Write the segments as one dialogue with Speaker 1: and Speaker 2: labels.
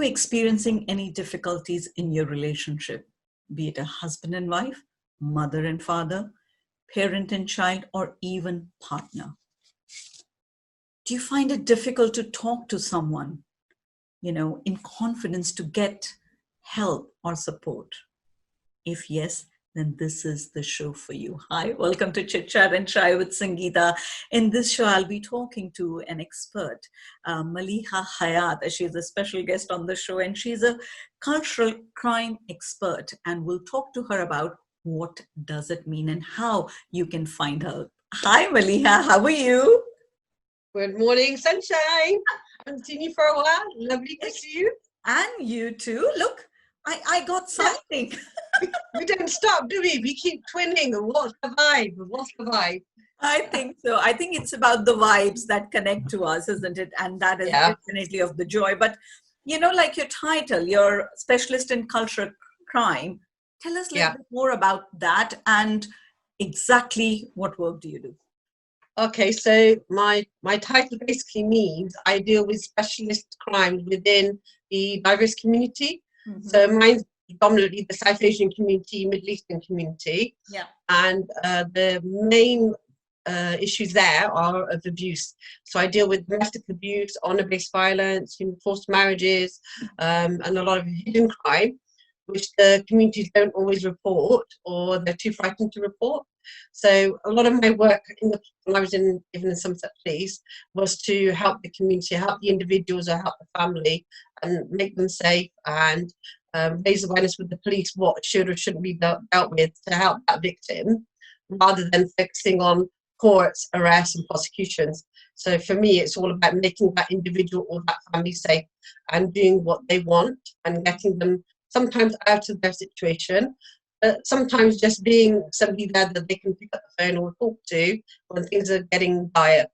Speaker 1: experiencing any difficulties in your relationship, be it a husband and wife, mother and father, parent and child, or even partner? Do you find it difficult to talk to someone, in confidence to get help or support? If yes, then this is the show for you. Hi, welcome to Chit-Chat and Chai with Sangeeta. In this show, I'll be talking to an expert, Maliha Hayat. She's a special guest on the show, and she's a cultural crime expert. And we'll talk to her about what does it mean and how you can find help. Hi, Maliha. How are you?
Speaker 2: Good morning, sunshine. I haven't seen you for a while. Lovely to see you.
Speaker 1: And you too. Look, I got something.
Speaker 2: We don't stop, do we? We keep twinning. What's the vibe? What's the vibe?
Speaker 1: I think so. I think it's about the vibes that connect to us, isn't it? And that is definitely of the joy. But, like your title, you're specialist in cultural crime. Tell us a little bit more about that and exactly what work do you do?
Speaker 2: Okay, so my title basically means I deal with specialist crimes within the diverse community. Mm-hmm. So mine's predominantly the South Asian community, Middle Eastern community. Yeah. And the main issues there are of abuse. So I deal with domestic abuse, honor-based violence, forced marriages, and a lot of hidden crime, which the communities don't always report or they're too frightened to report. So a lot of my work when I was even in some such place was to help the community, help the individuals or help the family and make them safe and raise awareness with the police what should or shouldn't be dealt with to help that victim rather than focusing on courts, arrests and prosecutions. So for me, it's all about making that individual or that family safe and doing what they want and getting them sometimes out of their situation, but sometimes just being somebody there that they can pick up the phone or talk to when things are getting dire.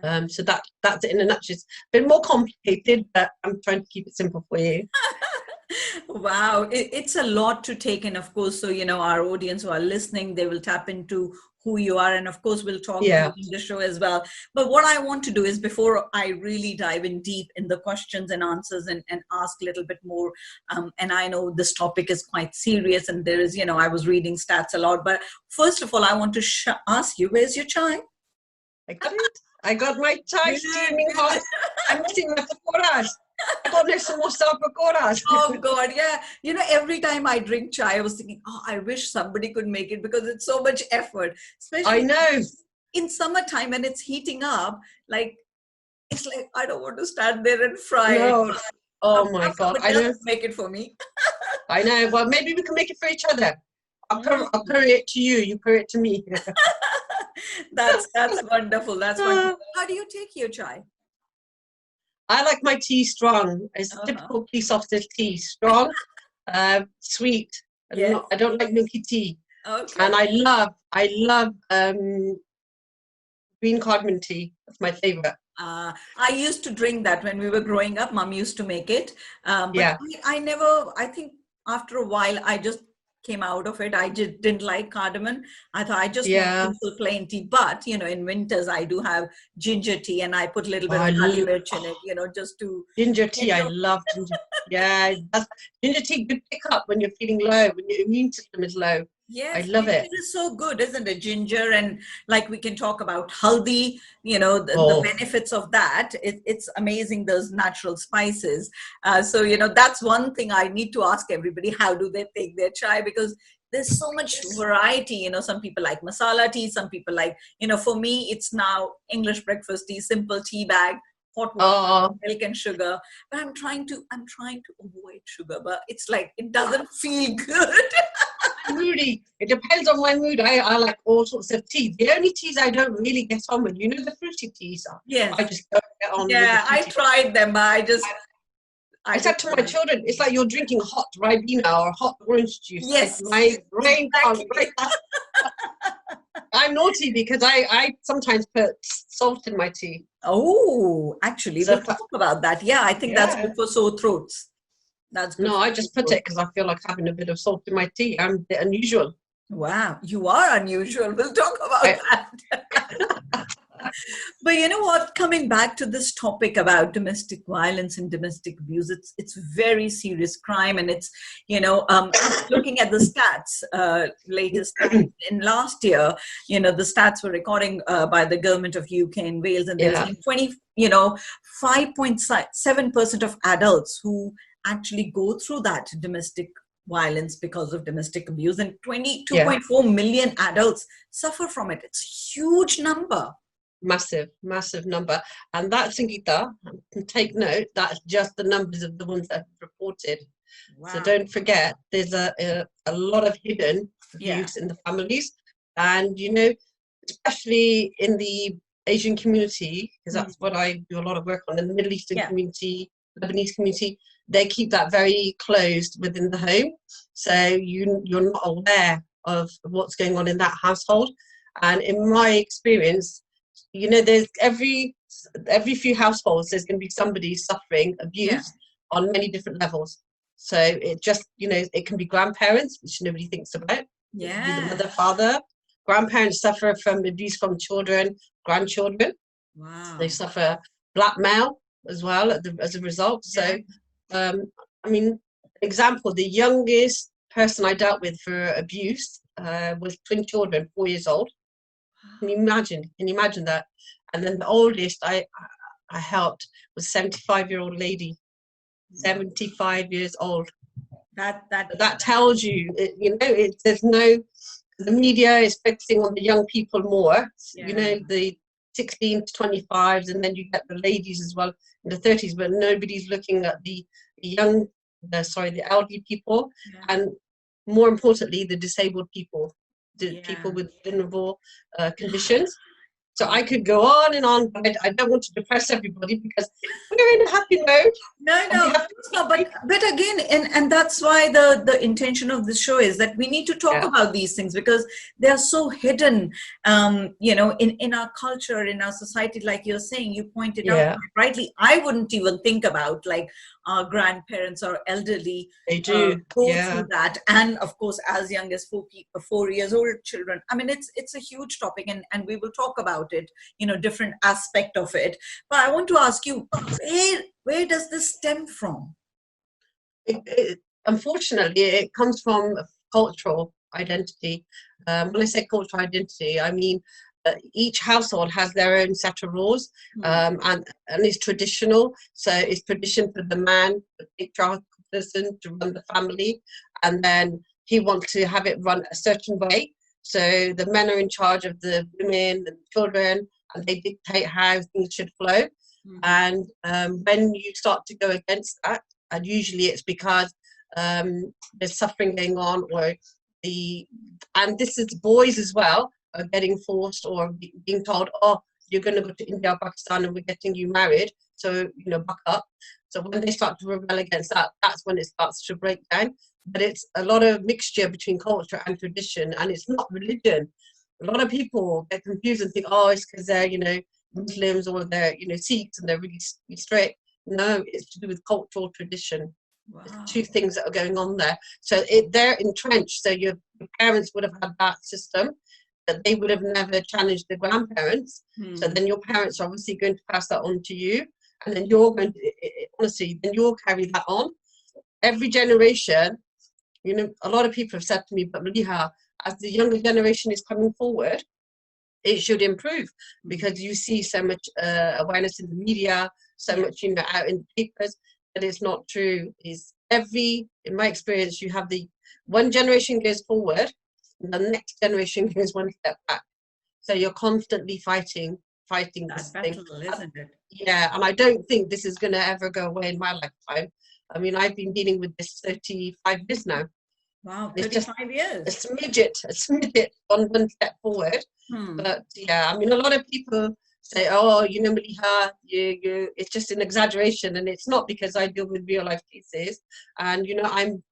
Speaker 2: Yeah. So that's it in a nutshell. It's a bit more complicated, but I'm trying to keep it simple for you.
Speaker 1: Wow, it's a lot to take in, of course. So, our audience who are listening, they will tap into who you are. And of course, we'll talk in the show as well. But what I want to do is before I really dive in deep in the questions and answers and ask a little bit more. And I know this topic is quite serious and there is, I was reading stats a lot. But first of all, I want to ask you, where's your chai?
Speaker 2: I got it. I got my chai steaming hot. I'm missing the pakoras.
Speaker 1: Oh God, yeah. Every time I drink chai, I was thinking, I wish somebody could make it because it's so much effort. Especially
Speaker 2: I know.
Speaker 1: In summertime and it's heating up, it's like I don't want to stand there and fry
Speaker 2: it. Oh my God.
Speaker 1: I know. Make it for me.
Speaker 2: I know. Well, maybe we can make it for each other. I'll curry it to you. You curry it to me.
Speaker 1: That's wonderful. That's wonderful. How do you take your chai?
Speaker 2: I like my tea strong. It's typical police officer tea. Strong, sweet. Yes. I don't like milky tea. Okay. And I love green cardamom tea. That's my favorite.
Speaker 1: I used to drink that when we were growing up. Mom used to make it. But I think after a while, I just came out of it. I just didn't like cardamom. I thought I just want simple plain tea. But, in winters, I do have ginger tea and I put a little bit of honey mirch in it, just to...
Speaker 2: Ginger tea, I love ginger. Yeah, ginger tea good pick up when you're feeling low, when your immune system is low.
Speaker 1: Yes,
Speaker 2: I love it.
Speaker 1: It is so good, isn't it? Ginger and we can talk about haldi, the benefits of that. It's amazing, those natural spices. So, that's one thing I need to ask everybody. How do they take their chai? Because there's so much variety. Some people like masala tea. Some people like, for me, it's now English breakfast tea, simple tea bag, hot water, milk and sugar. But I'm trying to avoid sugar, but it's it doesn't feel good.
Speaker 2: Moody. It depends on my mood. I like all sorts of tea. The only teas I don't really get on with, the fruity teas.
Speaker 1: Yes.
Speaker 2: I just don't get on with
Speaker 1: I tried them, but
Speaker 2: I said to my children, it's like you're drinking hot Ribena or hot orange juice.
Speaker 1: Yes.
Speaker 2: My brain can't break that. I'm naughty because I sometimes put salt in my tea.
Speaker 1: Oh, actually, we'll talk about that. Yeah, I think that's good for sore throats. That's good.
Speaker 2: No, I just put it because I feel like having a bit of salt in my tea. I'm a bit unusual.
Speaker 1: Wow, you are unusual. We'll talk about that. But you know what? Coming back to this topic about domestic violence and domestic abuse, it's very serious crime, and it's looking at the stats, latest stats in last year. The stats were recording by the government of UK and Wales, and they're
Speaker 2: Yeah,
Speaker 1: saying 5.7% of adults who actually go through that domestic violence because of domestic abuse, and
Speaker 2: yeah.
Speaker 1: 22.4 million adults suffer from it. It's a huge number.
Speaker 2: Massive number. And that, Sangeeta, take note, that's just the numbers of the ones that have reported.
Speaker 1: Wow.
Speaker 2: So don't forget, there's a lot of hidden abuse in the families. And, especially in the Asian community, because that's what I do a lot of work on, in the Middle Eastern community, Lebanese community, they keep that very closed within the home. So you're not aware of what's going on in that household. And in my experience, there's every few households, there's going to be somebody suffering abuse on many different levels. So it just, it can be grandparents, which nobody thinks about. It can be the mother, father. Grandparents suffer from abuse from children, grandchildren.
Speaker 1: Wow.
Speaker 2: They suffer blackmail as well as a result. So, example, the youngest person I dealt with for abuse was twin children, 4 years old. Can you imagine that? And then the oldest I helped was a 75-year-old lady, 75 years old. That tells you, the media is focusing on the young people more, the 16 to 25s, and then you get the ladies as well in the 30s, but nobody's looking at the elderly people, and more importantly, the disabled people. People with vulnerable conditions. So I could go on and on, but I don't want to depress everybody because we're in a happy mode.
Speaker 1: No, but again, and that's why the intention of this show is that we need to talk about these things, because they are so hidden, in our culture, in our society. Like you're saying, you pointed out rightly, I wouldn't even think about, like, our grandparents or elderly go through that, and of course as young as 4 years old children. I mean, it's a huge topic, and we will talk about it, different aspect of it. But I want to ask you, where does this stem from?
Speaker 2: Unfortunately, it comes from cultural identity. When I say cultural identity, I mean each household has their own set of rules, and it's traditional. So it's tradition for the man, the patriarchal person, to run the family, and then he wants to have it run a certain way. So the men are in charge of the women and the children, and they dictate how things should flow. And when you start to go against that, and usually it's because there's suffering going on, and this is boys as well, are getting forced or being told, oh, you're going to go to India or Pakistan and we're getting you married, so buck up. So when they start to rebel against that, that's when it starts to break down. But it's a lot of mixture between culture and tradition, and it's not religion. A lot of people get confused and think, oh, it's because they're Muslims, or they're Sikhs and they're really strict. No, it's to do with cultural tradition.
Speaker 1: Wow.
Speaker 2: It's two things that are going on there. So they're entrenched. So your parents would have had that system, that they would have never challenged the grandparents. So then your parents are obviously going to pass that on to you, and then you're going to, honestly, then you'll carry that on. Every generation, a lot of people have said to me, but Maliha, as the younger generation is coming forward, it should improve, because you see so much awareness in the media, so much out in the papers, that it's not true. In my experience, you have the one generation goes forward, and the next generation goes one step back. So you're constantly fighting this thing.
Speaker 1: Battle, isn't it?
Speaker 2: Yeah, and I don't think this is going to ever go away in my lifetime. I mean, I've been dealing with this 35 years now.
Speaker 1: Wow, 35 years.
Speaker 2: A smidget on one step forward. But yeah, I mean, a lot of people say, oh, Maliha, it's just an exaggeration, and it's not, because I deal with real life cases, and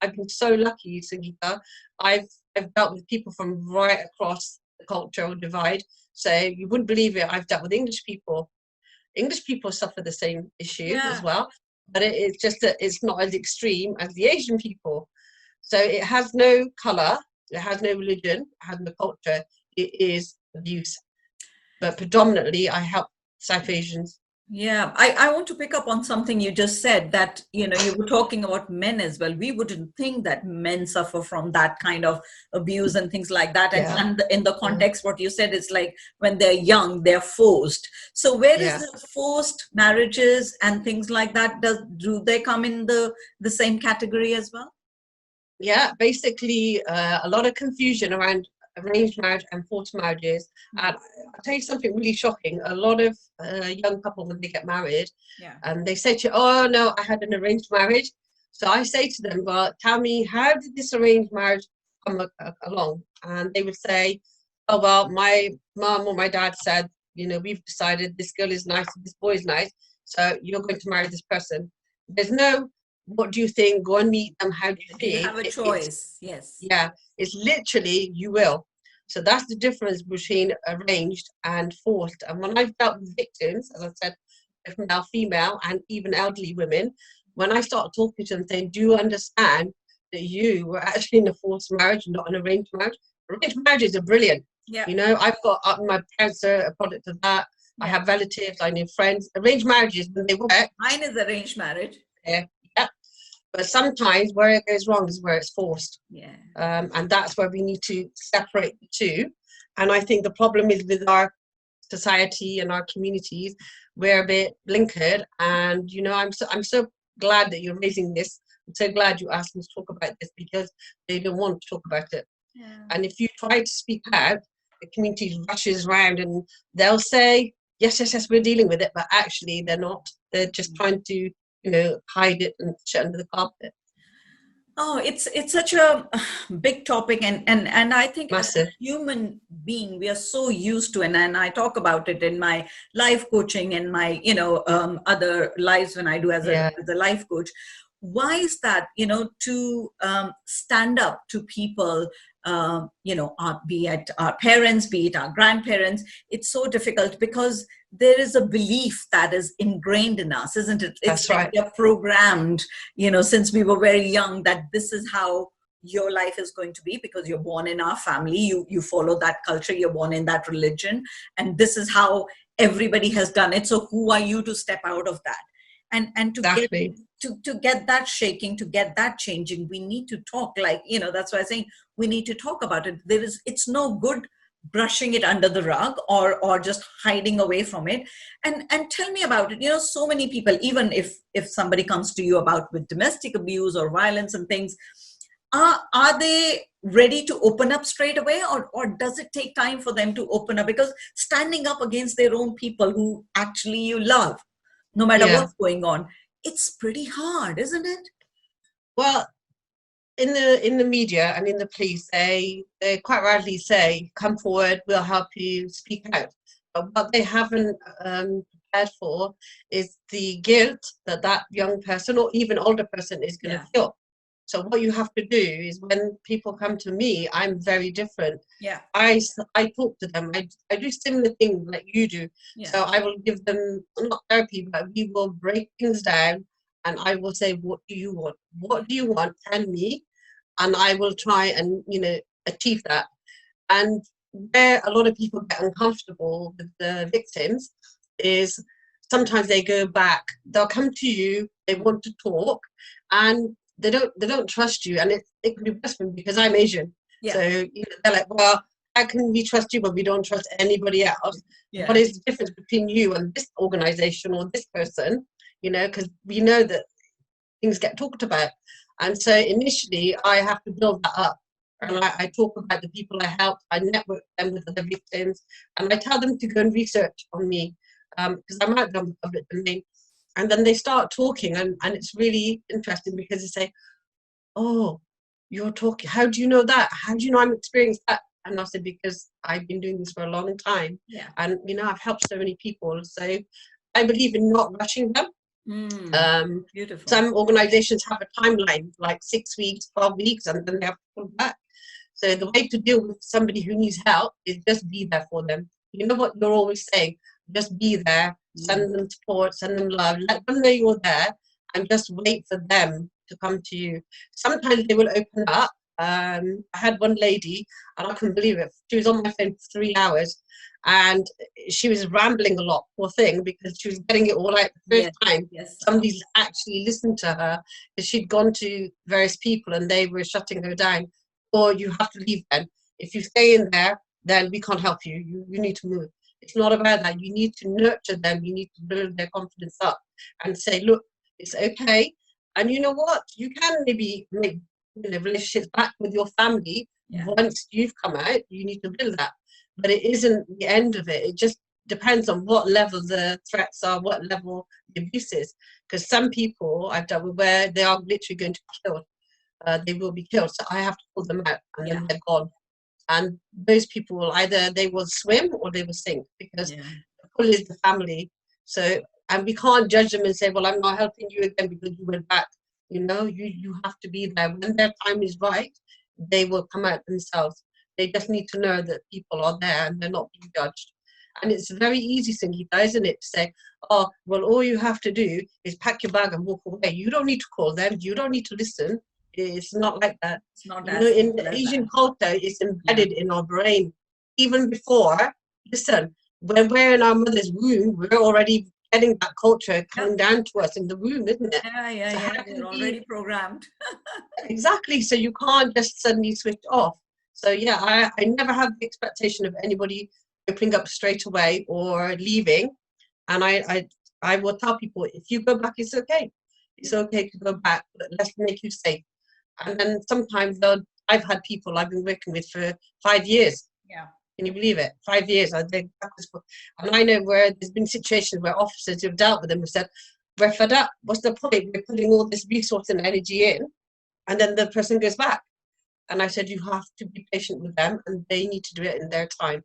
Speaker 2: I've been so lucky, Sangeeta. I've dealt with people from right across the cultural divide. So you wouldn't believe it. I've dealt with English people. English people suffer the same issue as well, but it's just that it's not as extreme as the Asian people. So it has no colour, it has no religion, it has no culture. It is abuse. but predominantly I help South Asians.
Speaker 1: Yeah, I want to pick up on something you just said, that, you were talking about men as well. We wouldn't think that men suffer from that kind of abuse and things like that. And,
Speaker 2: Yeah,
Speaker 1: and in the context, what you said is like when they're young, they're forced. So where is
Speaker 2: yeah,
Speaker 1: the forced marriages and things like that? Do they come in the same category as well?
Speaker 2: yeah. Basically, a lot of confusion around arranged marriage and forced marriages. And I'll tell you something really shocking. A lot of young couple, when they get married,
Speaker 1: Yeah.
Speaker 2: and they say to you, "Oh no, I had an arranged marriage." So I say to them, "Well, tell me, how did this arranged marriage come along?" And they would say, "Oh well, my mom or my dad said, we've decided this girl is nice, this boy is nice, so you're going to marry this person." There's no, "What do you think? Go and meet them. How do you
Speaker 1: Do you
Speaker 2: feel?"
Speaker 1: have a
Speaker 2: It's,
Speaker 1: choice? Yes.
Speaker 2: yeah, it's literally you will. So that's the difference between arranged and forced. And when I've dealt with victims, as I said, male, female, and even elderly women, when I start talking to them saying, "Do you understand that you were actually in a forced marriage, not an arranged marriage?" Arranged marriages are brilliant.
Speaker 1: Yeah.
Speaker 2: I've got my parents are a product of that. I
Speaker 1: Yeah.
Speaker 2: have relatives, I know friends. Arranged marriages, when they work,
Speaker 1: Mine is arranged marriage.
Speaker 2: yeah, yeah. But sometimes where it goes wrong is where it's forced.
Speaker 1: Yeah.
Speaker 2: And that's where we need to separate the two. And I think the problem is with our society and our communities, we're a bit blinkered. And I'm so glad that you're raising this. I'm so glad you asked me to talk about this, because they don't want to talk about it.
Speaker 1: Yeah.
Speaker 2: And if you try to speak out, the community rushes around and they'll say, "Yes, yes, yes, we're dealing with it," but actually they're not. They're just trying to hide it and push it under the carpet.
Speaker 1: Oh, it's such a big topic, and I think as a
Speaker 2: Massive.
Speaker 1: human being, we are so used to, and I talk about it in my life coaching and my other lives when I do
Speaker 2: Yeah,
Speaker 1: as a life coach. Why is that? To stand up to people, be it our parents, be it our grandparents, it's so difficult because there is a belief that is ingrained in us, isn't it? It's
Speaker 2: that's
Speaker 1: like
Speaker 2: right.
Speaker 1: we are programmed, since we were very young, that this is how your life is going to be because you're born in our family, you follow that culture, you're born in that religion, and this is how everybody has done it. So who are you to step out of that? And to get
Speaker 2: Exactly.
Speaker 1: to get that shaking, to get that changing, we need to talk. Like, that's why I'm saying we need to talk about it. It's no good brushing it under the rug or just hiding away from it. And tell me about it. So many people, even if somebody comes to you about with domestic abuse or violence and things, are they ready to open up straight away, or does it take time for them to open up? Because standing up against their own people who actually you love, no matter
Speaker 2: Yeah.
Speaker 1: what's going on, it's pretty hard, isn't it?
Speaker 2: Well, in the media and in the police, they quite rightly say, "Come forward, we'll help you, speak out." But what they haven't prepared for is the guilt that that young person or even older person is going to
Speaker 1: Yeah.
Speaker 2: feel. So what you have to do is, when people come to me, I'm very different.
Speaker 1: Yeah.
Speaker 2: I talk to them. I do similar things like you do.
Speaker 1: Yeah.
Speaker 2: So I will give them, not therapy, but we will break things down, and I will say, "What do you want? What do you want? Tell me." And I will try and achieve that. And where a lot of people get uncomfortable with the victims is sometimes they go back. They'll come to you. They want to talk, and they don't trust you. And it can be worse for me because I'm Asian.
Speaker 1: Yeah.
Speaker 2: So they're like, "Well, how can we trust you, but we don't trust anybody else?
Speaker 1: Yeah.
Speaker 2: What is the difference between you and this organization or this person?" Because we know that things get talked about. And so initially, I have to build that up. And I talk about the people I help, I network them with other victims, and I tell them to go and research on me, because I'm out there on the public domain. And then they start talking, and it's really interesting because they say, "Oh, you're talking, how do you know that? How do you know I'm experiencing that?" And I said, "Because I've been doing this for a long time.
Speaker 1: Yeah.
Speaker 2: And, I've helped so many people." So I believe in not rushing them.
Speaker 1: Beautiful.
Speaker 2: Some organizations have a timeline, like 6 weeks, 12 weeks, and then they have to come back. So the way to deal with somebody who needs help is just be there for them. You know what you're always saying? Just be there, send them support, send them love, let them know you're there, and just wait for them to come to you. Sometimes they will open up, I had one lady, and I couldn't believe it. She was on my phone for 3 hours, and she was rambling a lot, poor thing, because she was getting it all out the first time.
Speaker 1: Yes.
Speaker 2: Somebody's actually listened to her, because she'd gone to various people and they were shutting her down. Or you have to leave then. If you stay in there, then we can't help you. You need to move. It's not about that. You need to nurture them. You need to build their confidence up and say, look, it's okay. And you know what? You can maybe make relationships back with your family once you've come out. You need to build that. But it isn't the end of it. It just depends on what level the threats are, what level the abuse is. Because some people I've dealt with where they are literally going to be killed. They will be killed. So I have to pull them out and then they're gone. And those people, either they will swim or they will sink, because the pull is the family. So, and we can't judge them and say, well, I'm not helping you again because you went back. You know, you have to be there. When their time is right, they will come out themselves. They just need to know that people are there and they're not being judged. And it's very easy, Sangeeta, isn't it, to say, oh, well, all you have to do is pack your bag and walk away. You don't need to call them. You don't need to listen. It's not like that.
Speaker 1: It's not
Speaker 2: you know, in the Asian culture, it's embedded in our brain. Even before, listen, when we're in our mother's womb, we're already getting that culture coming down to us in the womb, isn't it?
Speaker 1: Yeah. We're already programmed.
Speaker 2: Exactly. So you can't just suddenly switch off. So yeah, I never have the expectation of anybody opening up straight away or leaving. And I will tell people, if you go back, it's okay. It's okay to go back, but let's make you safe. And then sometimes I've had people I've been working with for 5 years.
Speaker 1: Yeah.
Speaker 2: Can you believe it? 5 years. And I know where there's been situations where officers who've dealt with them have said, we're fed up. What's the point? We're putting all this resource and energy in, and then the person goes back. And I said, you have to be patient with them, and they need to do it in their time.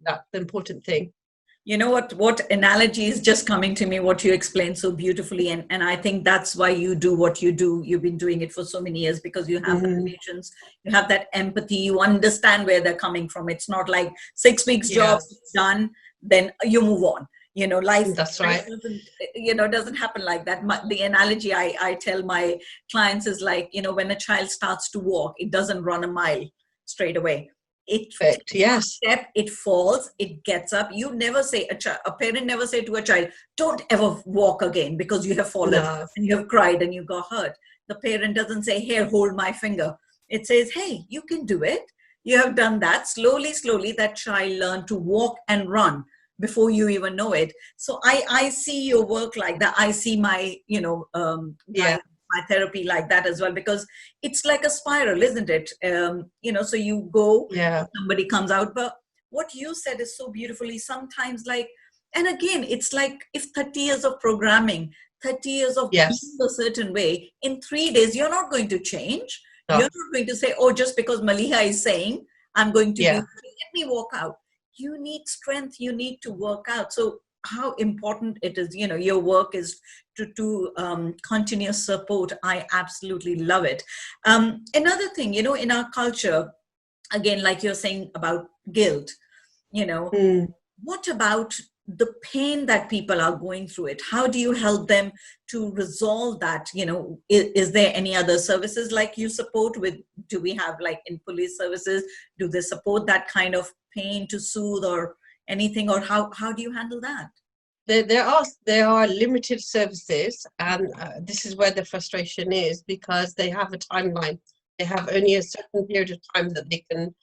Speaker 2: That's the important thing.
Speaker 1: You know what analogy is just coming to me, what you explained so beautifully. And I think that's why you do what you do. You've been doing it for so many years because you have the patience, you have that empathy, you understand where they're coming from. It's not like 6 weeks job done, then you move on. You know, life,
Speaker 2: that's right.
Speaker 1: Doesn't happen like that. The analogy I tell my clients is like, when a child starts to walk, it doesn't run a mile straight away. It step, it falls, it gets up. You never say, a parent never say to a child, don't ever walk again because you have fallen and you have cried and you got hurt. The parent doesn't say, here, hold my finger. It says, hey, you can do it. You have done that. Slowly, that child learned to walk and run before you even know it. So I see your work like that. I see my, my therapy like that as well, because it's like a spiral, isn't it? So you go, somebody comes out. But what you said is so beautifully, sometimes and again, it's like if 30 years of programming, 30 years of being a certain way, in 3 days, you're not going to change. No. You're not going to say, oh, just because Maliha is saying, I'm going to do, let me walk out. You need strength, you need to work out. So how important it is, your work is to continuous support. I absolutely love it. Another thing, in our culture, again, like you're saying about guilt, what about the pain that people are going through it? How do you help them to resolve that? Is there any other services like you support with? Do we have like in police services, do they support that kind of pain to soothe or anything, or how do you handle that?
Speaker 2: There are limited services, and this is where the frustration is, because they have a timeline. They have only a certain period of time that they can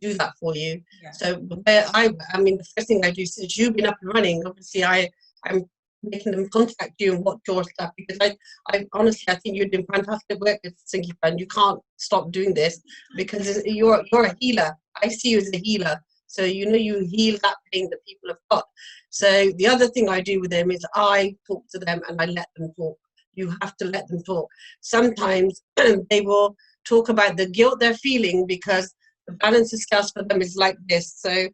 Speaker 2: do that for you. So I mean, the first thing I do, since you've been up and running, obviously I'm making them contact you and watch your stuff, because I honestly, I think you're doing fantastic work with Sangeeta, and you can't stop doing this because you're a healer. I see you as a healer. So, you heal that pain that people have got. So the other thing I do with them is I talk to them and I let them talk. You have to let them talk. Sometimes they will talk about the guilt they're feeling because the balance of scales for them is like this. So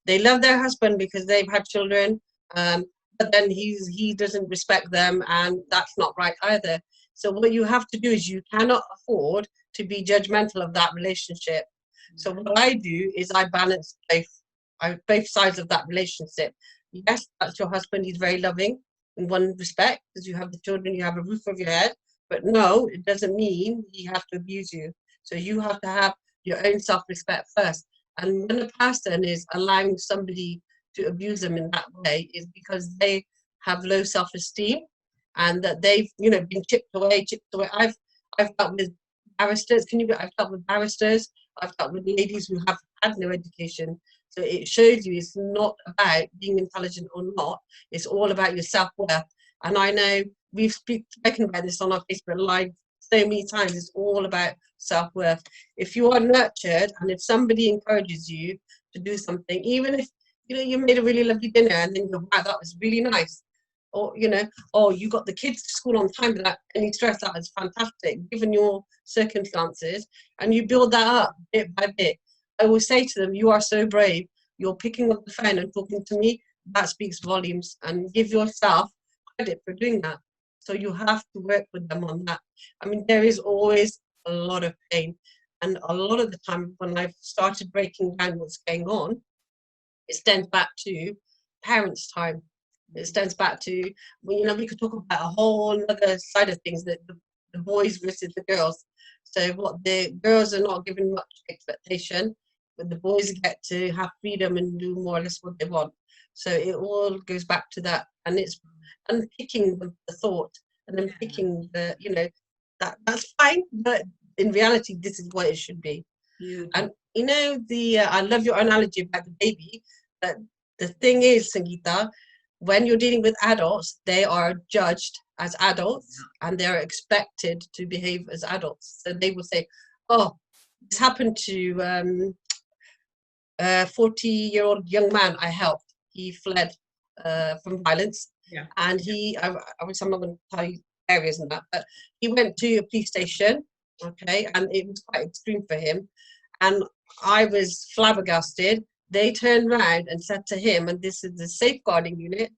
Speaker 2: they love their husband because they've had children, but then he doesn't respect them, and that's not right either. So what you have to do is you cannot afford to be judgmental of that relationship. So what I do is I balance both sides of that relationship. Yes, that's your husband. He's very loving in one respect because you have the children, you have a roof over your head. But no, it doesn't mean he has to abuse you. So you have to have your own self-respect first. And when a person is allowing somebody to abuse them in that way, is because they have low self-esteem, and that they've, you know, been chipped away. I've dealt with barristers. I've dealt with barristers. I've dealt with ladies who have had no education. So it shows you it's not about being intelligent or not. It's all about your self-worth. And I know we've spoken about this on our Facebook Live so many times. It's all about self-worth. If you are nurtured, and if somebody encourages you to do something, even if, you know, you made a really lovely dinner and then you're, wow, that was really nice. Or, you know, oh, you got the kids to school on time without any stress, that is fantastic, given your circumstances. And you build that up bit by bit. I will say to them, you are so brave. You're picking up the phone and talking to me. That speaks volumes. And give yourself credit for doing that. So you have to work with them on that. I mean, there is always a lot of pain. And a lot of the time when I've started breaking down what's going on, it stems back to parents' time. It stems back to, you know, we could talk about a whole other side of things, that the boys versus the girls. So what the girls are not given much expectation, but the boys get to have freedom and do more or less what they want. So it all goes back to that, and it's unpicking the thought, and then picking the, you know, that's fine, but in reality, this is what it should be. And you know, I love your analogy about the baby, but the thing is, Sangeeta, when you're dealing with adults, they are judged as adults and they're expected to behave as adults. So they will say, oh, this happened to a 40-year-old young man I helped. He fled from violence.
Speaker 1: Yeah.
Speaker 2: And I'm not going to tell you areas and that, but he went to a police station, okay, and it was quite extreme for him. And I was flabbergasted. They turned around and said to him, and this is the safeguarding unit,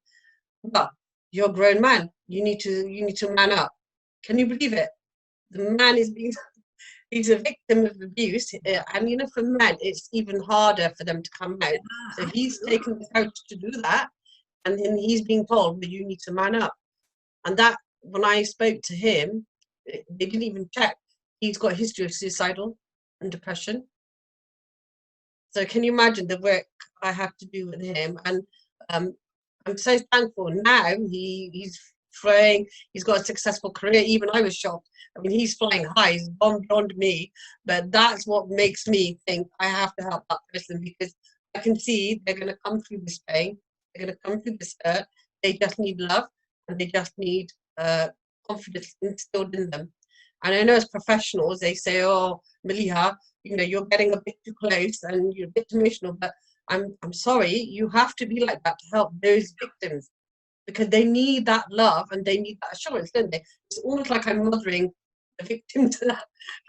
Speaker 2: well, you're a grown man. You need to man up. Can you believe it? The man he's a victim of abuse, and you know, for men, it's even harder for them to come out. So he's taken the courage to do that, and then he's being told, well, you need to man up. And that, when I spoke to him, they didn't even check. He's got a history of suicidal and depression. So can you imagine the work I have to do with him? And I'm so thankful now. He's flying. He's got a successful career. Even I was shocked. I mean, he's flying high. He's gone beyond me. But that's what makes me think I have to help that person, because I can see they're going to come through this pain. They're going to come through this hurt. They just need love, and they just need confidence instilled in them. And I know as professionals, they say, oh, Maliha, you know, you're getting a bit too close and you're a bit emotional, but I'm sorry, you have to be like that to help those victims, because they need that love and they need that assurance, don't they? It's almost like I'm mothering the victim to that.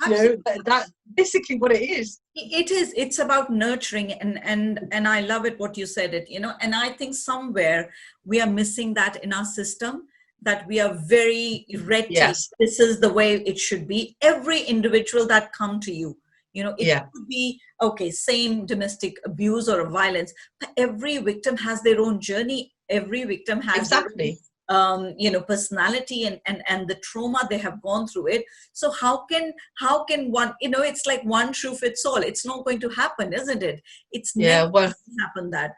Speaker 2: You know, that's basically what it is.
Speaker 1: It is. It's about nurturing, and I love it what you said it. You know, and I think somewhere we are missing that in our system. That we are very red tape.
Speaker 2: Yes.
Speaker 1: This is the way it should be. Every individual that come to you, you know, it could be, okay, same domestic abuse or violence, but every victim has their own journey. Every victim has their own, you know, personality and the trauma they have gone through it. So how can one, you know, it's like one shoe fits all. It's not going to happen, isn't it? It's never going to happen that.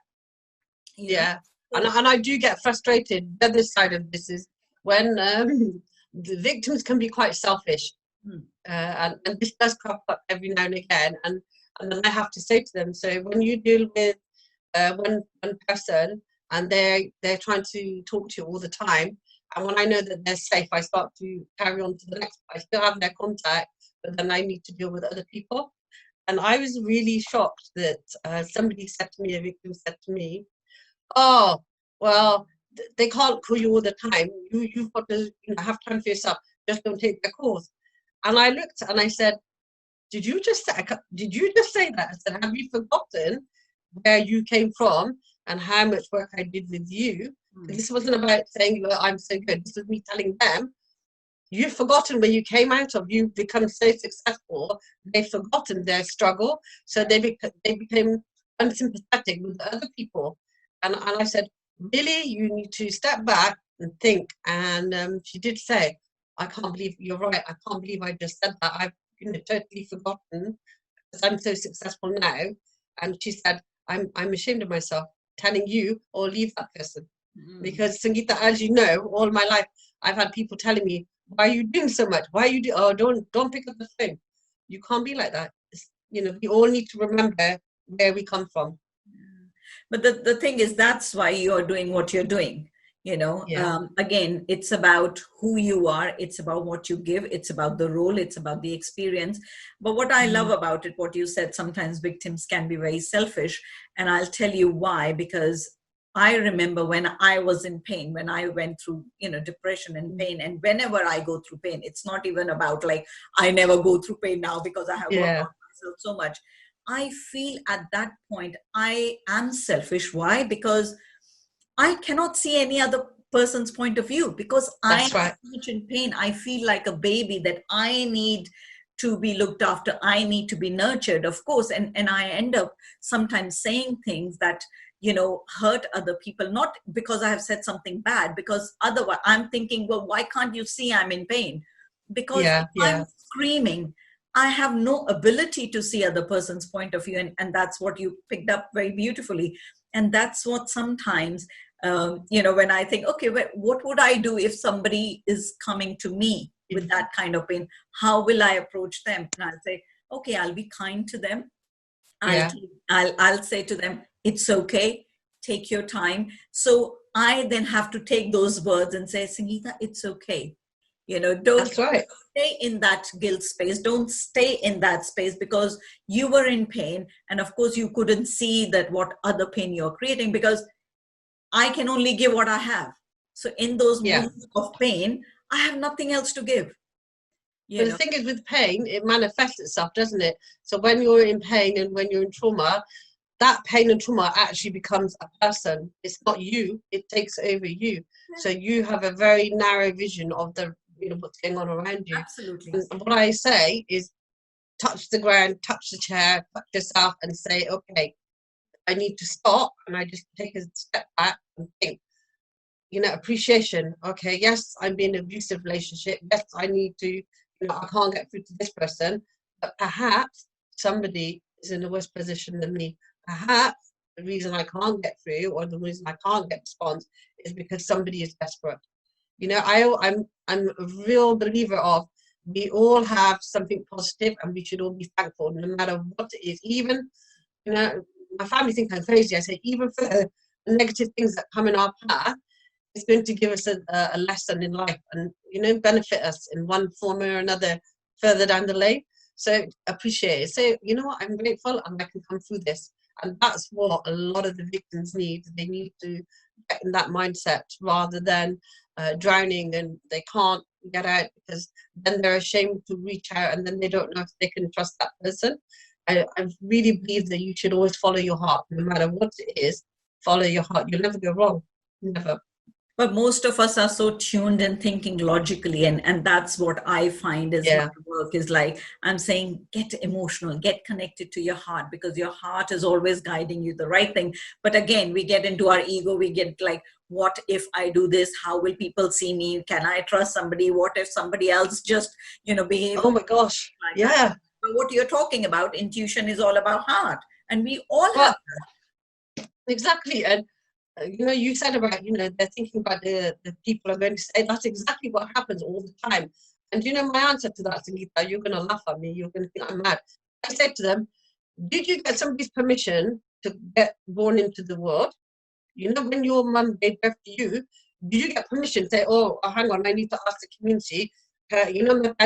Speaker 2: Yeah. And I do get frustrated. The other side of this is when the victims can be quite selfish. And this does crop up every now and again. And then I have to say to them, so when you deal with one person and they're trying to talk to you all the time, and when I know that they're safe, I start to carry on to the next. I still have their contact, but then I need to deal with other people. And I was really shocked that somebody said to me, a victim said to me, oh, well, they can't call you all the time. You've got to, you know, have time for yourself. Just don't take their calls. And I looked and I said, did you just say that? I said, have you forgotten where you came from and how much work I did with you? This wasn't about saying, well, I'm so good. This was me telling them, you've forgotten where you came out of. You've become so successful. They've forgotten their struggle. So they became unsympathetic with other people. And I said, really, you need to step back and think. And she did say, I can't believe you're right. I can't believe I just said that. totally forgotten because I'm so successful now. And she said, I'm ashamed of myself telling you or leave that person. Because Sangeeta, as you know, all my life I've had people telling me, why are you doing so much? Why are you oh don't pick up the phone. You can't be like that. We all need to remember where we come from.
Speaker 1: But the thing is, that's why you're doing what you're doing.
Speaker 2: Yeah.
Speaker 1: Again, it's about who you are, it's about what you give, it's about the role, it's about the experience. But what I love about it, what you said, sometimes victims can be very selfish, and I'll tell you why. Because I remember when I was in pain, when I went through depression and pain, and whenever I go through pain, it's not even about like I never go through pain now because I have worked
Speaker 2: Yeah.
Speaker 1: on myself so much. I feel at that point I am selfish. Why? Because I cannot see any other person's point of view, because I am
Speaker 2: That's right.
Speaker 1: so much in pain. I feel like a baby that I need to be looked after. I need to be nurtured, of course. And I end up sometimes saying things that, hurt other people, not because I have said something bad, because otherwise I'm thinking, well, why can't you see I'm in pain? Because
Speaker 2: Yeah.
Speaker 1: if
Speaker 2: Yeah.
Speaker 1: I'm screaming, I have no ability to see other person's point of view. And that's what you picked up very beautifully. And that's what sometimes, when I think, okay, what would I do if somebody is coming to me with that kind of pain? How will I approach them? And I'll say, okay, I'll be kind to them.
Speaker 2: Yeah.
Speaker 1: I'll say to them, it's okay, take your time. So I then have to take those words and say, Sangeeta, it's okay. Don't
Speaker 2: That's right.
Speaker 1: stay in that guilt space. Don't stay in that space, because you were in pain. And of course, you couldn't see that what other pain you're creating, because I can only give what I have. So in those
Speaker 2: Yeah.
Speaker 1: moments of pain, I have nothing else to give.
Speaker 2: But the thing is, with pain, it manifests itself, doesn't it? So when you're in pain and when you're in trauma, that pain and trauma actually becomes a person. It's not you. It takes over you. So you have a very narrow vision of what's going on around you.
Speaker 1: Absolutely.
Speaker 2: And what I say is, touch the ground, touch the chair, touch yourself, and say, okay, I need to stop, and I just take a step back and think. Appreciation. Okay, yes, I'm in an abusive relationship. Yes, I need to, I can't get through to this person, but perhaps somebody is in a worse position than me. Perhaps the reason I can't get through, or the reason I can't get response, is because somebody is desperate. I'm a real believer of, we all have something positive, and we should all be thankful, no matter what it is. Even, my family think I'm crazy. I say, even for the negative things that come in our path, it's going to give us a lesson in life, and benefit us in one form or another further down the lane. So appreciate it. So what, I'm grateful and I can come through this. And that's what a lot of the victims need. They need to get in that mindset, rather than drowning and they can't get out, because then they're ashamed to reach out, and then they don't know if they can trust that person. I really believe that you should always follow your heart, no matter what it is. Follow your heart. You'll never go wrong. Never.
Speaker 1: But most of us are so tuned and thinking logically, and that's what I find is my
Speaker 2: Yeah.
Speaker 1: work is like, I'm saying, get emotional, get connected to your heart, because your heart is always guiding you the right thing. But again, we get into our ego, we get like, what if I do this? How will people see me? Can I trust somebody? What if somebody else just, behave
Speaker 2: Oh my gosh.
Speaker 1: like that?
Speaker 2: Yeah.
Speaker 1: But what you're talking about, intuition, is all about heart. And we all have
Speaker 2: Well,
Speaker 1: that.
Speaker 2: exactly. And you said about, they're thinking about the people are going to say. That's exactly what happens all the time. And my answer to that, Sangeeta, you're going to laugh at me. You're going to think I'm mad. I said to them, did you get somebody's permission to get born into the world? When your mum gave birth to you, did you get permission to say, oh, hang on, I need to ask the community, that's the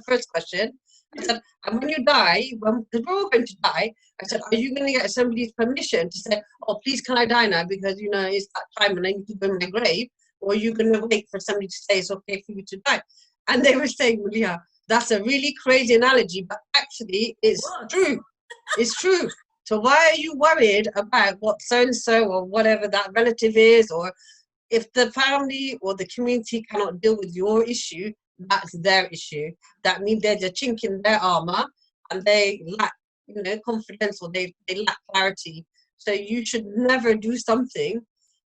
Speaker 2: first question. I said, and when you die, because we're all going to die, I said, are you going to get somebody's permission to say, oh, please, can I die now? Because, it's that time and I need to go in my grave. Or are you going to wait for somebody to say it's okay for you to die? And they were saying, Maliha, that's a really crazy analogy, but actually it's true. It's true. So why are you worried about what so-and-so or whatever that relative is? Or if the family or the community cannot deal with your issue, that's their issue. That means there's a chink in their armor and they lack, confidence, or they lack clarity. So you should never do something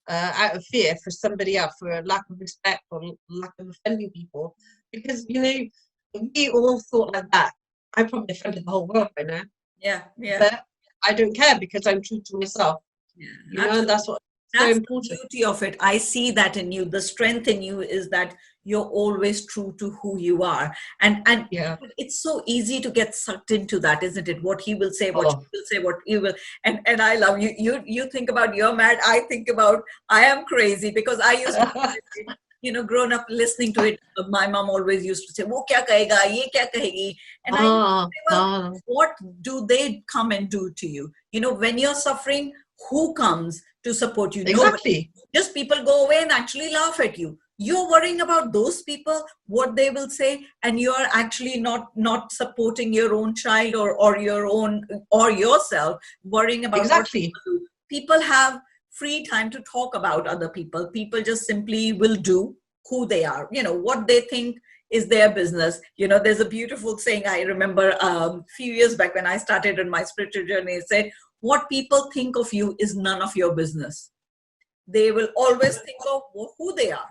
Speaker 2: out of fear for somebody else, for a lack of respect or lack of offending people. Because, if we all thought like that, I probably offended the whole world by now.
Speaker 1: Yeah, yeah.
Speaker 2: But I don't care because I'm true to myself.
Speaker 1: Yeah,
Speaker 2: You know, that's what's so
Speaker 1: that's
Speaker 2: important.
Speaker 1: the beauty of it. I see that in you. The strength in you is that you're always true to who you are. And
Speaker 2: Yeah.
Speaker 1: it's so easy to get sucked into that, isn't it? What he will say, what
Speaker 2: Oh.
Speaker 1: he will say, what you will. And I love you. You think about you're mad. I think about I am crazy, because I used to, grown up listening to it. My mom always used to say, "Wo kya kahega, ye kya kahegi," and I used to say, well, what do they come and do to you? When you're suffering, who comes to support you?
Speaker 2: Exactly.
Speaker 1: Nobody. Just people go away and actually laugh at you. You're worrying about those people, what they will say, and you're actually not supporting your own child or your own or yourself, worrying about
Speaker 2: Exactly.
Speaker 1: what people do. People have free time to talk about other people. People just simply will do who they are. What they think is their business. There's a beautiful saying I remember a few years back when I started on my spiritual journey. It said, what people think of you is none of your business. They will always think of who they are.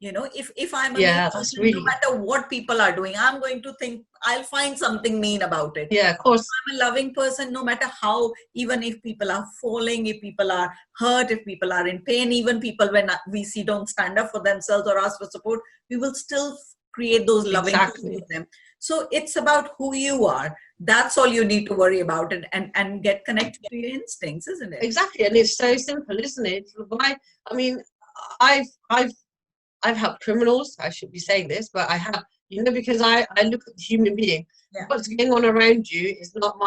Speaker 1: If I'm a mean
Speaker 2: that's
Speaker 1: person, no
Speaker 2: really,
Speaker 1: matter what people are doing, I'm going to think I'll find something mean about it.
Speaker 2: yeah, of course.
Speaker 1: I'm a loving person, no matter how, even if people are falling, if people are hurt, if people are in pain, even people when we see don't stand up for themselves or ask for support, we will still create those loving
Speaker 2: Exactly.
Speaker 1: for them. So it's about who you are. That's all you need to worry about, and get connected to your instincts, isn't it?
Speaker 2: Exactly. And it's so simple, isn't it? I mean, I've helped criminals. I should be saying this, but I have, because I look at the human being.
Speaker 1: Yeah.
Speaker 2: What's going on around you is not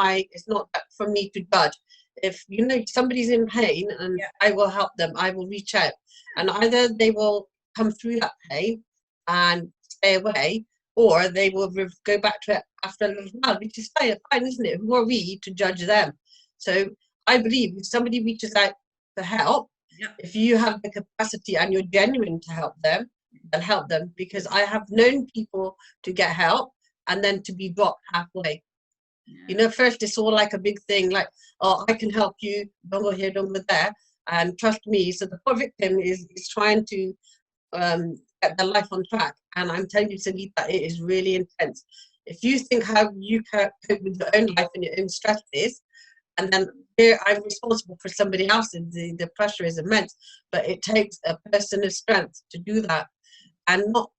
Speaker 2: for me to judge. If somebody's in pain, and I will help them, I will reach out, and either they will come through that pain and stay away, or they will go back to it after a little while, which is fine, isn't it? Who are we to judge them? So I believe if somebody reaches out for help, if you have the capacity and you're genuine to help them, then help them. Because I have known people to get help and then to be dropped halfway. First it's all like a big thing, like, oh, I can help you, don't go here, don't go there, and trust me. So the poor victim is trying to get their life on track. And I'm telling you, Sangeeta, it is really intense. If you think how you cope with your own life and your own stresses, and then here I'm responsible for somebody else's, the pressure is immense. But it takes a person of strength to do that, and not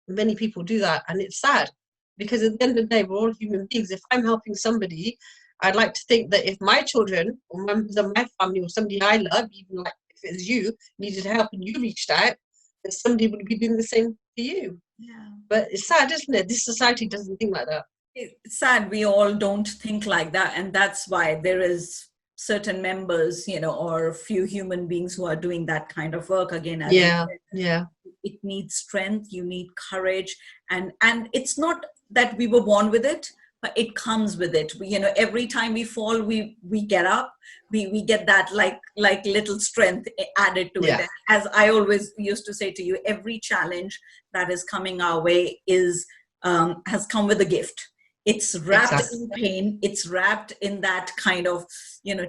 Speaker 2: many people do that, and it's sad, because at the end of the day, we're all human beings. If I'm helping somebody, I'd like to think that if my children or members of my family or somebody I love, even like if it's you, needed help and you reached out, that somebody would be doing the same for you.
Speaker 1: Yeah.
Speaker 2: But it's sad, isn't it? This society doesn't think like that.
Speaker 1: It's sad we all don't think like that, and that's why there is certain members, or few human beings who are doing that kind of work again. As it needs strength, you need courage, and it's not that we were born with it, but it comes with it. Every time we fall, we get up, we get that like little strength added to it. As I always used to say to you, every challenge that is coming our way has come with a gift. It's wrapped in pain. It's wrapped in that kind of,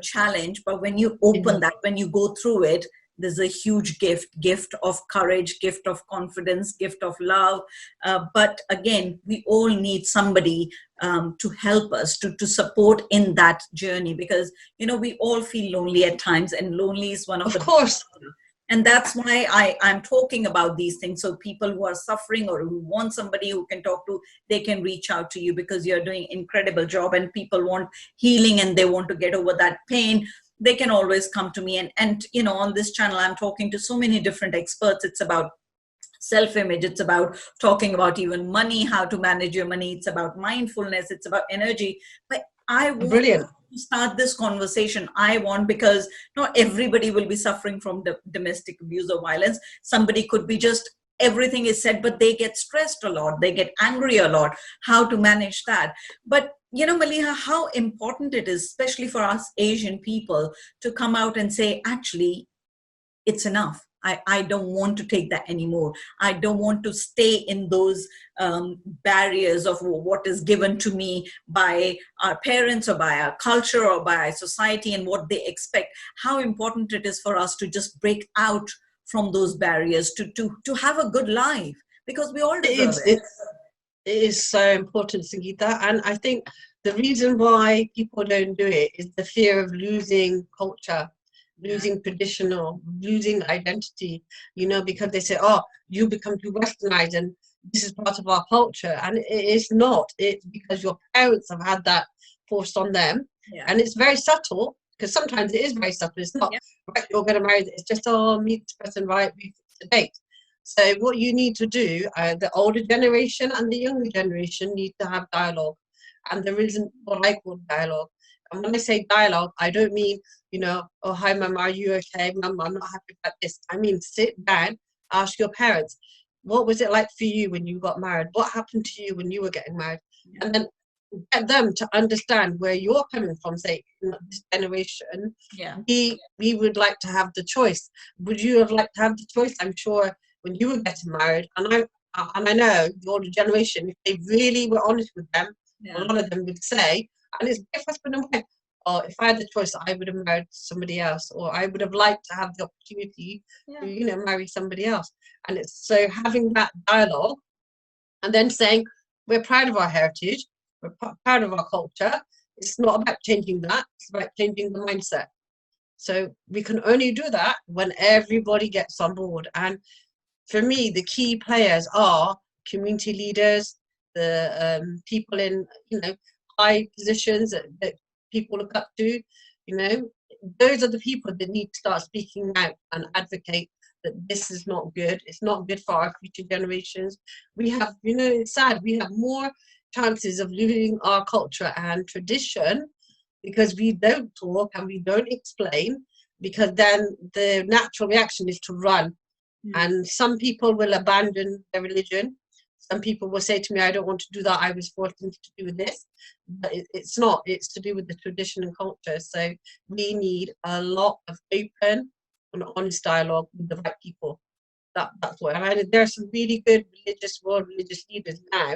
Speaker 1: challenge. But when you open that, when you go through it, there's a huge gift of courage, gift of confidence, gift of love. But again, we all need somebody to help us, to support in that journey, because, we all feel lonely at times, and lonely is one of the...
Speaker 2: course.
Speaker 1: And that's why I'm talking about these things. So people who are suffering or who want somebody who can talk to, they can reach out to you, because you're doing incredible job, and people want healing and they want to get over that pain. They can always come to me. And on this channel, I'm talking to so many different experts. It's about self-image. It's about talking about even money, how to manage your money. It's about mindfulness. It's about energy. But I want to start this conversation. Because not everybody will be suffering from domestic abuse or violence. Somebody could be just, everything is said, but they get stressed a lot. They get angry a lot. How to manage that? But Maliha, how important it is, especially for us Asian people, to come out and say, actually, it's enough. I don't want to take that anymore. I don't want to stay in those barriers of what is given to me by our parents or by our culture or by our society and what they expect. How important it is for us to just break out from those barriers to have a good life, because we all deserve it.
Speaker 2: It is so important, Sangeeta. And I think the reason why people don't do it is the fear of losing culture, losing traditional, losing identity, because they say, oh, you become too westernized and this is part of our culture. And it is not. It's because your parents have had that forced on them.
Speaker 1: Yeah.
Speaker 2: And it's very subtle, because sometimes it is very subtle. It's not, right, you're going to marry. It's just, oh, meet this person, right, we fix a date. So what you need to do, the older generation and the younger generation need to have dialogue. And there isn't what I call dialogue. And when I say dialogue, I don't mean, oh, hi, Mum, are you okay? Mum, I'm not happy about this. I mean, sit down, ask your parents, what was it like for you when you got married? What happened to you when you were getting married? And then get them to understand where you're coming from, say, in this generation. We would like to have the choice. Would you have liked to have the choice? I'm sure when you were getting married, and I know the older generation, if they really were honest with them, a lot of them would say, and it's both husband and wife, oh, if I had the choice, I would have married somebody else, or I would have liked to have the opportunity to, marry somebody else. And it's so having that dialogue and then saying, we're proud of our heritage, we're proud of our culture. It's not about changing that, it's about changing the mindset. So we can only do that when everybody gets on board. And for me, the key players are community leaders, the people in, high positions that people look up to. Those are the people that need to start speaking out and advocate that this is not good. It's not good for our future generations. We have, it's sad, we have more chances of losing our culture and tradition because we don't talk and we don't explain, because then the natural reaction is to run. And some people will abandon their religion. Some people will say to me, I don't want to do that. I was forced into to do this. But it's not. It's to do with the tradition and culture. So we need a lot of open and honest dialogue with the right people. That's what I mean. There are some really good world religious leaders now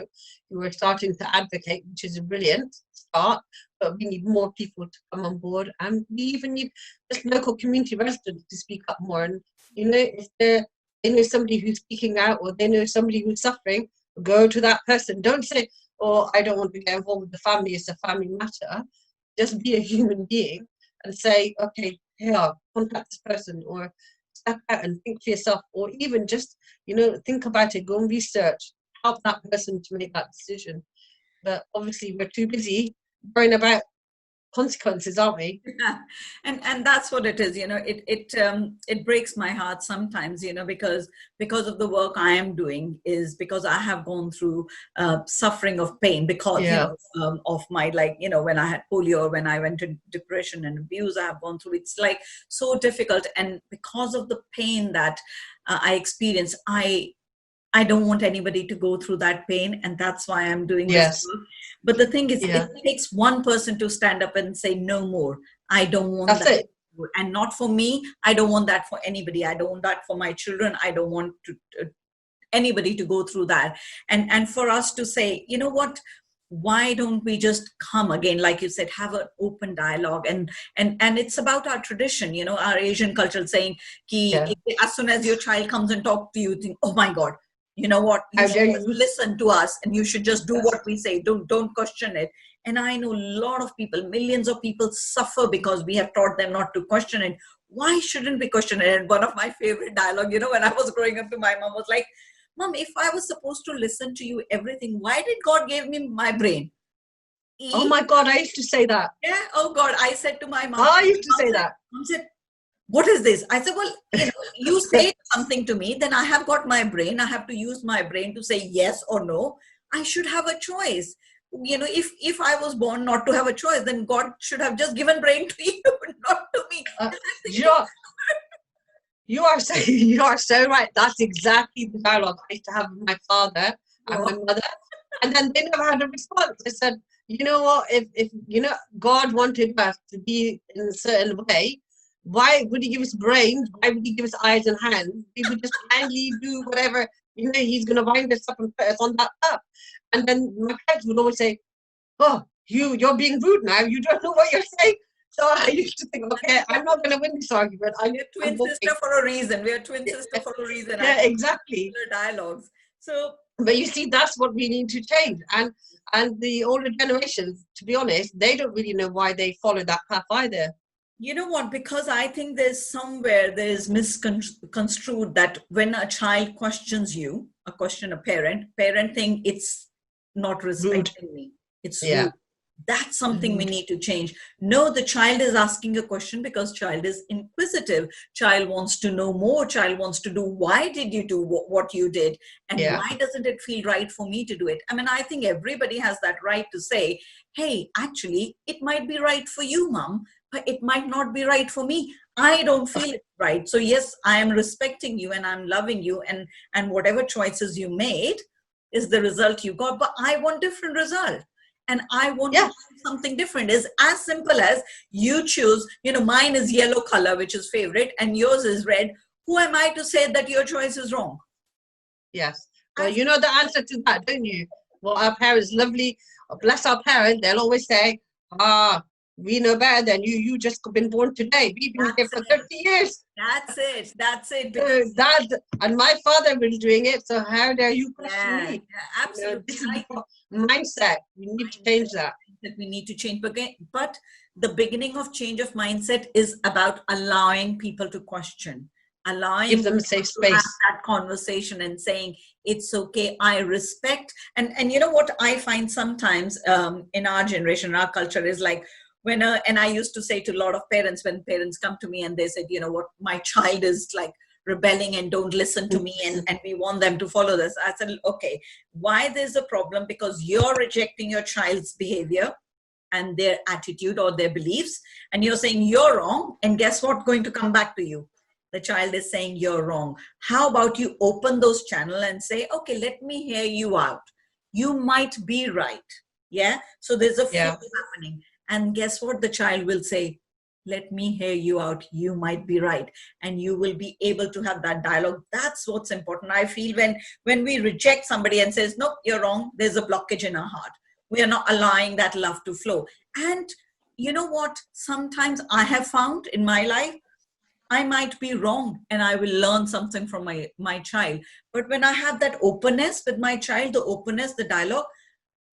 Speaker 2: who are starting to advocate, which is a brilliant start. But we need more people to come on board, and we even need just local community residents to speak up more. And if they know somebody who's speaking out, or they know somebody who's suffering, go to that person. Don't say, oh, I don't want to get involved with the family, it's a family matter. Just be a human being and say, okay, here, contact this person, or step out and think for yourself, or even just, think about it, go and research, help that person to make that decision. But obviously we're too busy worrying about consequences, aren't we?
Speaker 1: Yeah. And that's what it is. It breaks my heart sometimes, because of the work I am doing, is because I have gone through suffering of pain because of my, when I had polio, when I went to depression and abuse, I have gone through. It's like so difficult, and because of the pain that I experience, I don't want anybody to go through that pain, and that's why I'm doing this work. But the thing is, it takes one person to stand up and say, no more. I don't want that. And not for me. I don't want that for anybody. I don't want that for my children. I don't want anybody to go through that. And for us to say, you know what, why don't we just come again, like you said, have an open dialogue, and it's about our tradition, our Asian culture, saying as soon as your child comes and talks to you, think, oh my God, you know what, you should just listen to us, and you should just do what we say. Don't question it. And I know a lot of people, millions of people suffer because we have taught them not to question it. Why shouldn't we question it? And one of my favorite dialogue, when I was growing up, to my mom was like, Mom, if I was supposed to listen to you everything, why did God give me my brain?
Speaker 2: Oh my God, I used to say that.
Speaker 1: Yeah, oh God, I said to my mom.
Speaker 2: I used to say that.
Speaker 1: Mom said, what is this? I said, well, you say something to me, then I have got my brain. I have to use my brain to say yes or no. I should have a choice. If I was born not to have a choice, then God should have just given brain to you, not to me.
Speaker 2: You are so right. That's exactly the dialogue I used to have with my father and my mother. And then they never had a response. They said, you know what, if God wanted us to be in a certain way, why would he give us brains? Why would he give us eyes and hands? We would just kindly do whatever, he's going to wind us up and put us on that path. And then my parents would always say, oh, you're being rude now. You don't know what you're saying. So I used to think, okay, I'm not going to win this argument.
Speaker 1: We're twin sister for a reason. Yeah, exactly. Dialogues. So
Speaker 2: But you see, that's what we need to change. And the older generations, to be honest, they don't really know why they follow that path either.
Speaker 1: You know what? Because I think there's misconstrued that when a child questions you, a parent think it's not
Speaker 2: Rude.
Speaker 1: respecting me. It's
Speaker 2: Yeah.
Speaker 1: rude. That's something we
Speaker 2: Rude.
Speaker 1: need to change. No, the child is asking a question because child is inquisitive. Child wants to know more. Child wants to do, why did you do what you did? And
Speaker 2: Yeah.
Speaker 1: why doesn't it feel right for me to do it? I mean, I think everybody has that right to say, hey, actually, it might be right for you, mom, but it might not be right for me. I don't feel it right. So yes, I am respecting you and I'm loving you, and whatever choices you made is the result you got, but I want different result. And I want to do something different. Is as simple as you choose, mine is yellow color, which is favorite, and yours is red. Who am I to say that your choice is wrong?
Speaker 2: Yes. Well, you know the answer to that, don't you? Well, our parents, lovely, bless our parents, they'll always say, we know better than you. You just been born today. We've been here for 30 years.
Speaker 1: That's it.
Speaker 2: So Dad and my father will doing it. So how dare you question me?
Speaker 1: Yeah, absolutely.
Speaker 2: This is the mindset. We need to change that.
Speaker 1: That we need to change. But the beginning of change of mindset is about allowing people to question,
Speaker 2: Give them a safe space.
Speaker 1: To have that conversation and saying, it's okay, I respect. And you know what I find sometimes in our generation, our culture is like, and I used to say to a lot of parents, when parents come to me and they said, what, my child is like rebelling and don't listen to me, and we want them to follow this. I said, okay, why there's a problem? Because you're rejecting your child's behavior and their attitude or their beliefs, and you're saying you're wrong, and guess what, going to come back to you? The child is saying you're wrong. How about you open those channels and say, okay, let me hear you out. You might be right. Yeah. So there's a flow happening. And guess what? The child will say, let me hear you out. You might be right. And you will be able to have that dialogue. That's what's important. I feel when we reject somebody and says, no, you're wrong, there's a blockage in our heart. We are not allowing that love to flow. And you know what? Sometimes I have found in my life, I might be wrong and I will learn something from my child. But when I have that openness with my child, the openness, the dialogue,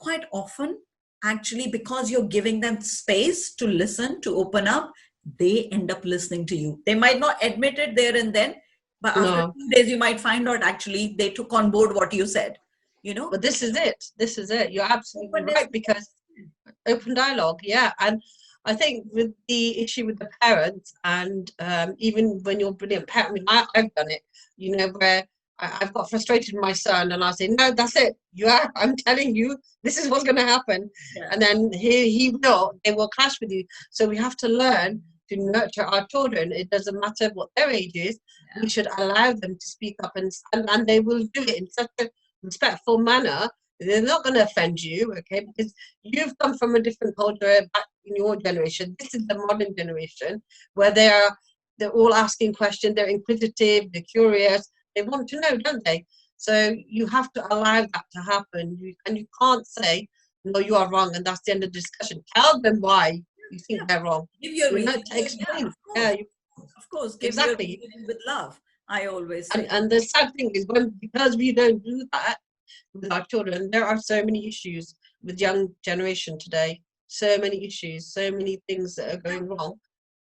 Speaker 1: quite often, actually, because you're giving them space to listen, to open up, they end up listening to you. They might not admit it there and then, but after 2 days, you might find out actually they took on board what you said.
Speaker 2: But this is it. This is it. You're absolutely right, because open dialogue. Yeah. And I think with the issue with the parents, and even when you're brilliant parent, I mean, I've done it, where I've got frustrated with my son and I say, no, that's it. I'm telling you, this is what's going to happen. Yeah. And then they will clash with you. So we have to learn to nurture our children. It doesn't matter what their age is. Yeah. We should allow them to speak up, and they will do it in such a respectful manner. They're not going to offend you, okay? Because you've come from a different culture back in your generation. This is the modern generation where they're all asking questions. They're inquisitive. They're curious. They want to know, don't they? So you have to allow that to happen. And you can't say, no, you are wrong, and that's the end of the discussion. Tell them why you think they're wrong.
Speaker 1: Give your reason.
Speaker 2: Explain.
Speaker 1: Of course. Give exactly. Your reason with love, I always say.
Speaker 2: And the sad thing is, because we don't do that with our children, there are so many issues with young generation today. So many issues, so many things that are going wrong.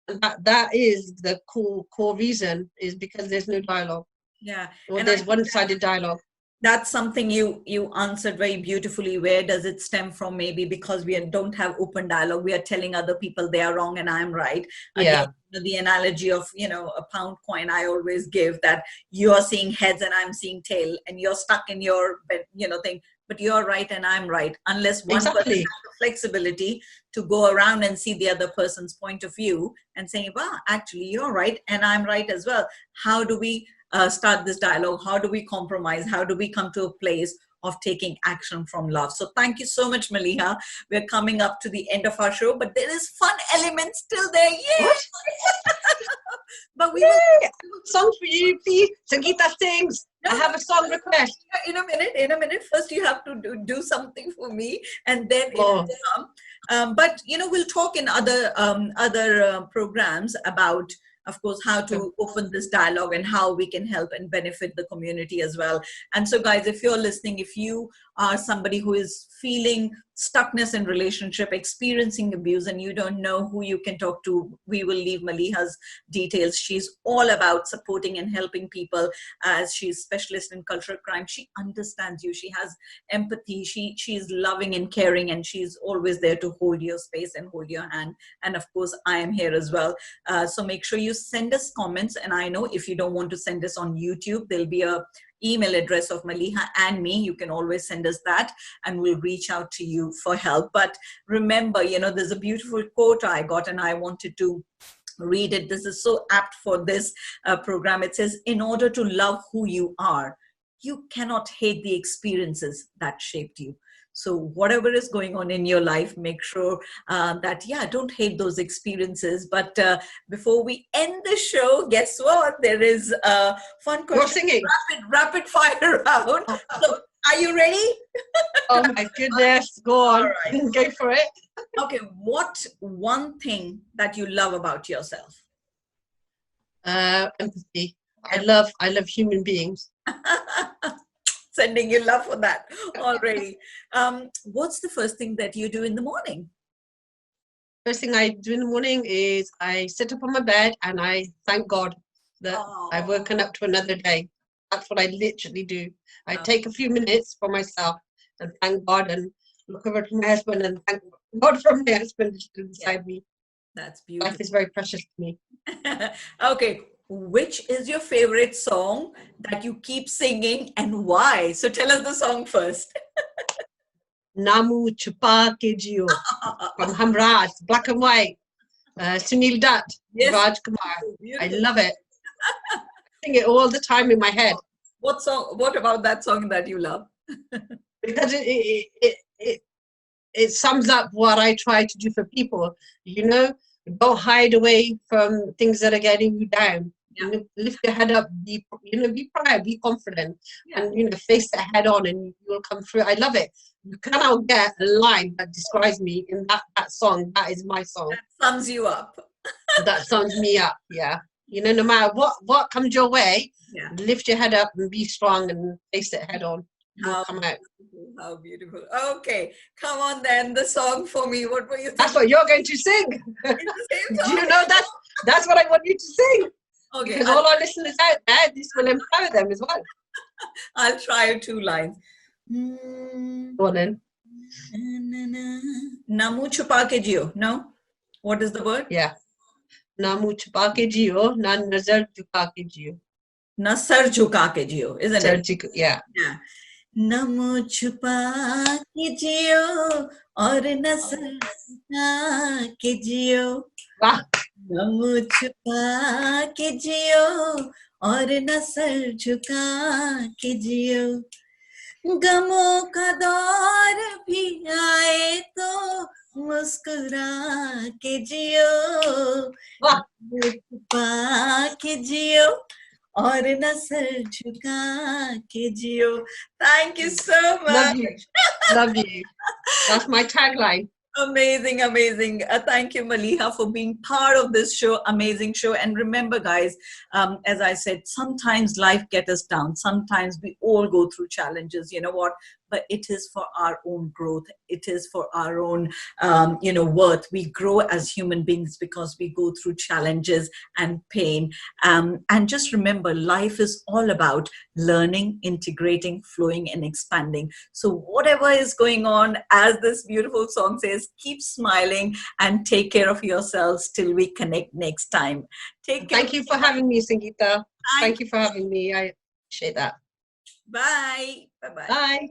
Speaker 2: And that is the core reason, is because there's no dialogue.
Speaker 1: Yeah.
Speaker 2: Or there's one-sided dialogue.
Speaker 1: That's something you answered very beautifully. Where does it stem from? Maybe because we don't have open dialogue. We are telling other people they are wrong and I'm right. Again, the analogy of, a pound coin I always give, that you're seeing heads and I'm seeing tail, and you're stuck in your, thing, but you're right and I'm right. Unless one person has the flexibility to go around and see the other person's point of view and say, well, actually you're right and I'm right as well. How do we start this dialogue? How do we compromise? How do we come to a place of taking action from love? So thank you so much, Maliha. We're coming up to the end of our show, but there is fun element still there. Yay! But we will
Speaker 2: song for you, please. Sangeeta sings. I have a song request.
Speaker 1: In a minute. First, you have to do something for me, and then it will come. But we'll talk in other programs about of course, how to open this dialogue and how we can help and benefit the community as well. And so, guys, if you're listening, if you are somebody who is feeling stuckness in relationship, experiencing abuse, and you don't know who you can talk to, we will leave Maliha's details. She's all about supporting and helping people, as she's specialist in cultural crime. She understands you. She has empathy. She's loving and caring, and she's always there to hold your space and hold your hand. And of course, I am here as well. So make sure you send us comments. And I know if you don't want to send us on YouTube, there'll be a email address of Maliha and me. You can always send us that and we'll reach out to you for help. But remember, there's a beautiful quote I got and I wanted to read it. This is so apt for this program. It says, in order to love who you are, you cannot hate the experiences that shaped you. So whatever is going on in your life, make sure that, don't hate those experiences. But before we end the show, guess what? There is a fun question. Rapid fire round. So are you ready?
Speaker 2: Oh my goodness. Go on.
Speaker 1: Right.
Speaker 2: Go for it.
Speaker 1: Okay. What one thing that you love about yourself?
Speaker 2: Empathy. I love human beings.
Speaker 1: Sending you love for that already. What's the first thing that you do in the morning?
Speaker 2: First thing I do in the morning is I sit up on my bed and I thank God that I've woken up to another day. That's what I literally do. I take a few minutes for myself and thank God and look over to my husband and thank God for my husband beside me.
Speaker 1: That's beautiful.
Speaker 2: Life is very precious to me.
Speaker 1: Okay. Which is your favorite song that you keep singing and why? So tell us the song first.
Speaker 2: Namu Chupa Ke Jio from Hamraj, black and white. Sunil Dutt,
Speaker 1: Yes.
Speaker 2: Raj Kumar. I love it. I sing it all the time in my head.
Speaker 1: What song? What about that song that you love?
Speaker 2: Because it sums up what I try to do for people. Don't hide away from things that are getting you down.
Speaker 1: Yeah.
Speaker 2: Lift your head up, be proud, be confident, and face it head on, and you'll come through. I love it. You cannot get a line that describes me in that song. That is my song.
Speaker 1: That sums you up.
Speaker 2: That sums me up. Yeah. No matter what comes your way, lift your head up and be strong and face it head on. You'll come out.
Speaker 1: How beautiful. Okay, come on then, the song for me. What were you thinking?
Speaker 2: That's what you're going to sing.
Speaker 1: It's the same song.
Speaker 2: Do you know that's what I want you to sing?
Speaker 1: Okay.
Speaker 2: Because all our listeners out there, this will empower them as well.
Speaker 1: I'll try 2 lines.
Speaker 2: Go on then.
Speaker 1: Namu chupa ke jiyo. No? What is the word?
Speaker 2: Yeah. Namu chupa ke jiyo, na nazar jhuka ke jiyo.
Speaker 1: Na sar jhuka ke jiyo, isn't it?
Speaker 2: Yeah.
Speaker 1: Namu chupa ke jiyo aur na sar jhuka ke jiyo.
Speaker 2: Wow.
Speaker 1: Namu chupa ke jiyo aur na sar jhuka ke jiyo. गमों का दौर भी आए तो मुस्कुरा के जियो, छुपा के जियो और न सर झुका के जियो. Thank you so much.
Speaker 2: Love you. That's my tagline.
Speaker 1: Amazing. Thank you, Maliha, for being part of this show. Amazing show. And remember, guys, as I said, sometimes life gets us down. Sometimes we all go through challenges. You know what? But it is for our own growth. It is for our own, worth. We grow as human beings because we go through challenges and pain. And just remember, life is all about learning, integrating, flowing, and expanding. So whatever is going on, as this beautiful song says, keep smiling and take care of yourselves till we connect next time. Take care.
Speaker 2: Thank you for having me, Sangeeta. Thank you for having me. I appreciate that.
Speaker 1: Bye. Bye-bye.
Speaker 2: Bye.